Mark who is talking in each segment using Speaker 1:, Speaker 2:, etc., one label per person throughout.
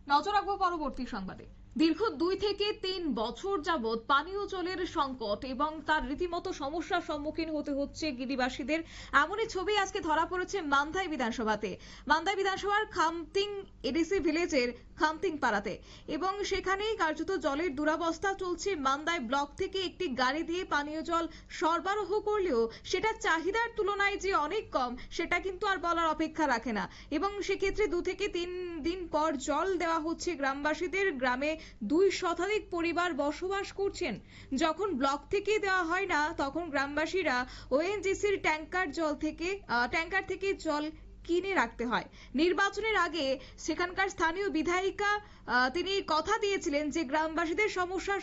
Speaker 1: নজর রাখবো পরবর্তী সংবাদে। দীর্ঘ 2 থেকে 3 বছর যাবৎ পানীয় জলের সংকট এবং তার রীতিমতো সমস্যার সম্মুখীন হতে হচ্ছে গিরিবাসীদের, এমনই ছবি আজকে ধরা পড়েছে মান্দাই বিধানসভাতে। মান্দাই বিধানসভার খামতিং এডিসি ভিলেজের খামতিং পাড়াতে, এবং সেখানেই কার্যত জলের দুরবস্থা চলছে। মান্দাই ব্লক থেকে একটি গাড়ি দিয়ে পানীয় জল সরবরাহ করলেও সেটা চাহিদার তুলনায় যে অনেক কম, সেটা কিন্তু আর বলার অপেক্ষা রাখে না। এবং সেক্ষেত্রে 2 থেকে 3 দিন পর জল দেওয়া হচ্ছে গ্রামবাসীদের। গ্রামে 2 শতাধিক পরিবার বসবাস করছেন। যখন ব্লক থেকে দেওয়া হয় না, তখন গ্রামবাসীরা ওএনজিসির ট্যাঙ্কার থেকে জল কিনে রাখতে হয়। নির্বাচনের আগে সেখানকার স্থানীয় বিধায়িকা তিনি কথা দিয়েছিলেন যে গ্রামবাসীদের সমস্যার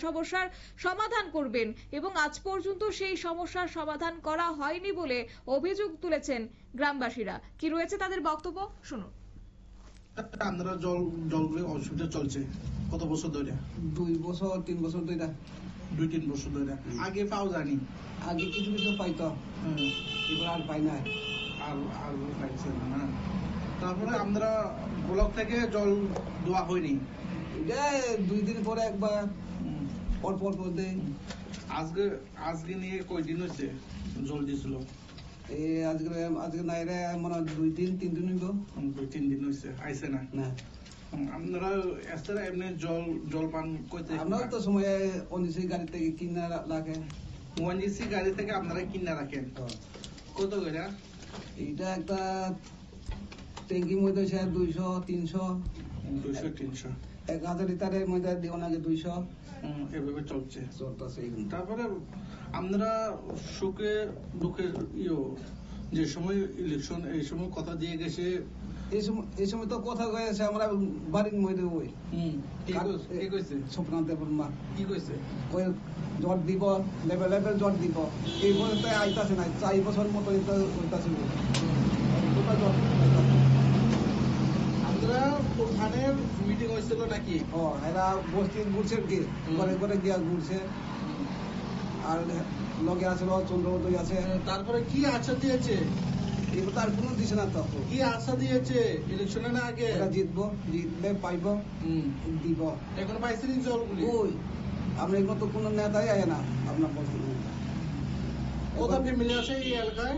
Speaker 1: সমস্যার সমাধান করবেন, এবং আজ পর্যন্ত সেই সমস্যার সমাধান করা হয়নি বলে অভিযোগ তুলেছেন গ্রামবাসীরা। কি রয়েছে তাদের বক্তব্য, শুনুন।
Speaker 2: আমরা জলগুলো অসুবিধা চলছে কত বছর ধরে?
Speaker 3: 2 বছর 3 বছর ধরে।
Speaker 2: 2-3 বছর ধরে। আগে পাও জানি,
Speaker 3: আগে কিছু কিছু পাইতো, এবার আর পাই না।
Speaker 2: আর পাইছে না। তারপরে আমরা ব্লক থেকে জল দেওয়া হয়নি,
Speaker 3: এটা 2 দিন পরে একবার অল্প অল্প দেয়।
Speaker 2: আজকে নিয়ে কয়দিন হয়েছে জল দিয়েছিল?
Speaker 3: আজকে নাই রে, মনে 2-3 দিন হইব।
Speaker 2: 2-3 দিন হয়েছে, আইসে না। আপনারা এমনি জল পান করতে?
Speaker 3: আপনারা তো সময় ওএনজিসি গাড়ি থেকে কিনা রাখে।
Speaker 2: ওএনজিসি গাড়ি থেকে আপনারা কিনা রাখেন? কত করে?
Speaker 3: এইটা একটা ট্যাঙ্কির মধ্যে 200-300।
Speaker 2: 200-300।
Speaker 3: 1000 লিটারের মধ্যে দেওয়া লাগে 200।
Speaker 2: এভাবে চলছে।
Speaker 3: তারপরে
Speaker 2: আমরা সুখে দুঃখে যে সময় ইলেকশন, এই সময় কথা দিয়ে গেছে,
Speaker 3: এই সময় তো কথা কয়েছে আমরা বাড়ির মধ্যে ওই স্বপ্ন দেবর্মা
Speaker 2: কি কইছে,
Speaker 3: ওই জট দিব, লেভেল জট দিব। এই বছর আইতাছে না, 4 বছর মতো হইতাছে।
Speaker 2: আমরা প্রধানের মিটিং হয়েছিল নাকি?
Speaker 3: এরা বস্তি ঘুরছে, কি ঘরে ঘরে গিয়া ঘুরছে। আর লগে আছে চন্দ্রবতী আছে।
Speaker 2: তারপরে কি আশা দিয়েছে?
Speaker 3: এবার তার কোনো দিছে না। তো
Speaker 2: কি আশা দিয়েছে ইলেকশনের আগে?
Speaker 3: জিতলে পাইব, দিব।
Speaker 2: এখন পাইছেন জলগুলি?
Speaker 3: ওই আমরা এগুলো তো কোনো নেতাই আয় না। আপনার বলতে
Speaker 2: কত ফ্যামিলি আছে এই এলাকায়?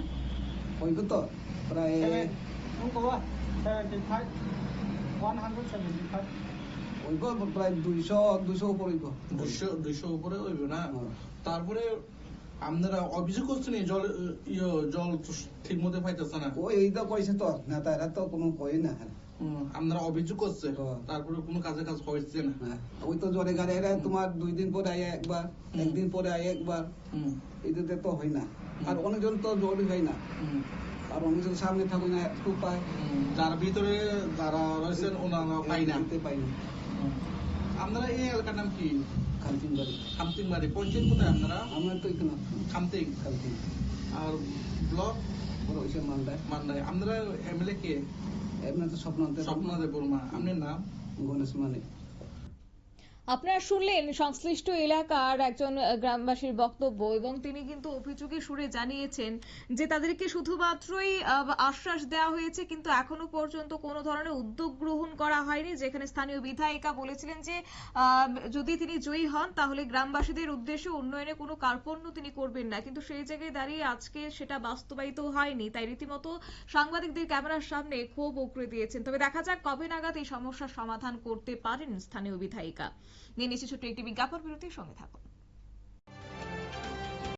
Speaker 3: ওই তো প্রায়
Speaker 4: 175
Speaker 3: ওই প্রায় 200 উপর হইব।
Speaker 2: 200 উপরে হইব না? তারপরে আপনারা অভিযোগ করছেন জল ঠিক মতো পাইতেছে না?
Speaker 3: ওই এইটা কইছে তো নেতা, এরা তো কোনো কই না।
Speaker 2: আপনারা অভিযোগ করছে, তারপরে কোনো কাজ হয়েছে না?
Speaker 3: ওই তো জোরে গাড়ি এরা তোমার 2 দিন পরে আয় একবার, 1 দিন পরে আয় একবার। এটাতে তো হয় না। আর অনেকজন তো জলই হয় না। আর অনেকজন সামনে থাকুন না, একটু পায়।
Speaker 2: যার ভিতরে যারা রয়েছেন ওনারা পাই না। আপনারা এই এলাকার নাম কি? খামতিং বাড়ি। পঞ্চায়েত কোথায় আপনারা?
Speaker 3: আমরা তো এখানে
Speaker 2: খামতিং। আর ব্লক মান্দাই। আপনারা এমএলএ কে?
Speaker 3: এমনি তো স্বপ্ন
Speaker 2: দেববর্মা। আপনার নাম?
Speaker 3: গণেশ মানে।
Speaker 1: আপনারা শুনলেন সংশ্লিষ্ট এলাকার একজন গ্রামবাসীর বক্তব্য, এবং তিনি কিন্তু অভিযোগের সুরে জানিয়েছেন যে তাদেরকে শুধুমাত্রই আশ্বাস দেওয়া হয়েছে, কিন্তু এখনো পর্যন্ত কোনো ধরনের উদ্যোগ গ্রহণ করা হয়নি। যেখানে স্থানীয় বিধায়িকা বলেছিলেন যে যদি তিনি জয়ী হন তাহলে গ্রামবাসীদের উদ্দেশ্যে উন্নয়নে কোনো কার্পণ্য তিনি করবেন না, কিন্তু সেই জায়গায় দাঁড়িয়ে আজকে সেটা বাস্তবায়িত হয়নি। তাই রীতিমতো সাংবাদিকদের ক্যামেরার সামনে ক্ষোভ উগরে দিয়েছেন। তবে দেখা যাক কবে নাগাদ এই সমস্যার সমাধান করতে পারেন স্থানীয় বিধায়িকা। নিয়ে নিচ্ছি ছোট্ট একটি বিজ্ঞাপন বিরতির, সঙ্গে থাকুন।